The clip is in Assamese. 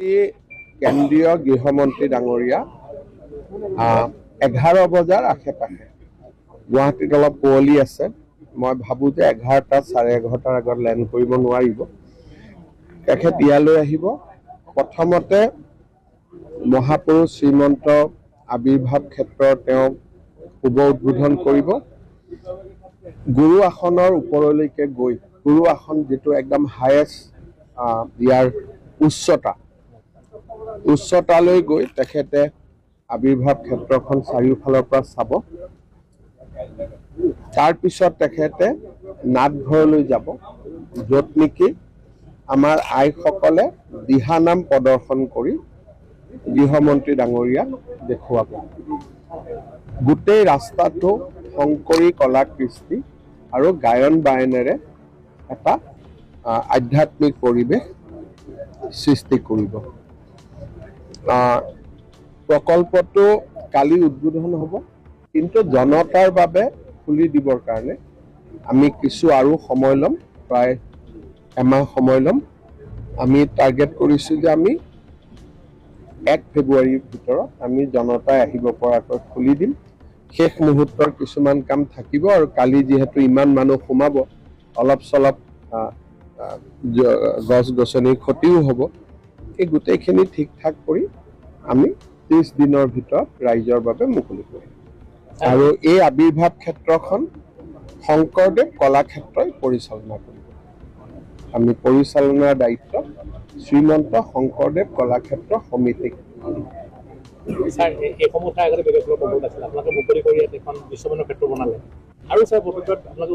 কেন্দ্ৰীয় গৃহমন্ত্ৰী ডাঙৰীয়া 11 বজাৰ আশে-পাশে গুৱাহাটীত অলপ কুঁৱলী আছে। মই ভাবোঁ যে 11টা 11:30টাৰ আগত লেণ্ড কৰিব নোৱাৰিব। তেখেত ইয়ালৈ আহিব। প্ৰথমতে মহাপুৰুষ শ্ৰীমন্ত আবিৰ্ভাৱ ক্ষেত্ৰৰ তেওঁ শুভ উদ্বোধন কৰিব। গুৰু আসনৰ ওপৰলৈকে গৈ গুৰু আসন যিটো একদম হায়েষ্ট ইয়াৰ উচ্চতালৈ গৈ তেখেতে আবিৰ্ভাৱ ক্ষেত্ৰখন চাৰিওফালৰ পৰা চাব। তাৰপিছত তেখেতে নাটঘৰলৈ যাব, য'ত নেকি আমাৰ আইসকলে দিহানাম প্ৰদৰ্শন কৰি গৃহমন্ত্ৰী ডাঙৰীয়াক দেখুৱাব। গোটেই ৰাস্তাটো শংকৰী কলা কৃষ্টি আৰু গায়ন বায়নেৰে এটা আধ্যাত্মিক পৰিৱেশ সৃষ্টি কৰিব। প্ৰকল্পটো কালি উদ্বোধন হ'ব, কিন্তু জনতাৰ বাবে খুলি দিবৰ কাৰণে আমি কিছু আৰু সময় ল'ম, প্ৰায় এমাহ সময় ল'ম। আমি টাৰ্গেট কৰিছোঁ যে আমি 1 ফেব্ৰুৱাৰীৰ ভিতৰত আমি জনতাই আহিব পৰাকৈ খুলি দিম। শেষ মুহূৰ্তৰ কিছুমান কাম থাকিব, আৰু কালি যিহেতু ইমান মানুহ সোমাব, অলপ চলপ গছ-গছনিৰ ক্ষতিও হ'ব। এই গোটেইখিনি ঠিক ঠাক কৰি আমি 30 দিনৰ ভিতৰত ৰাইজৰ বাবে মুকলি কৰিম। আৰু এই আবিৰ্ভাৱ ক্ষেত্ৰখন শংকৰদেৱ কলাক্ষেত্ৰই পৰিচালনা কৰিব। আমি পৰিচালনাৰ দায়িত্ব শ্ৰীমন্ত শংকৰদেৱ কলাক্ষেত্ৰ সমিতিক। স্যাৰ, এইসমূহ ঠাই আগতে বেলেগ বহুত আছিল, আপোনালোকে মুকলি কৰি এখন বিশ্বমানৰ ক্ষেত্ৰ বনালে, আৰু স্যাৰ ভৱিষ্যত আপোনালোকে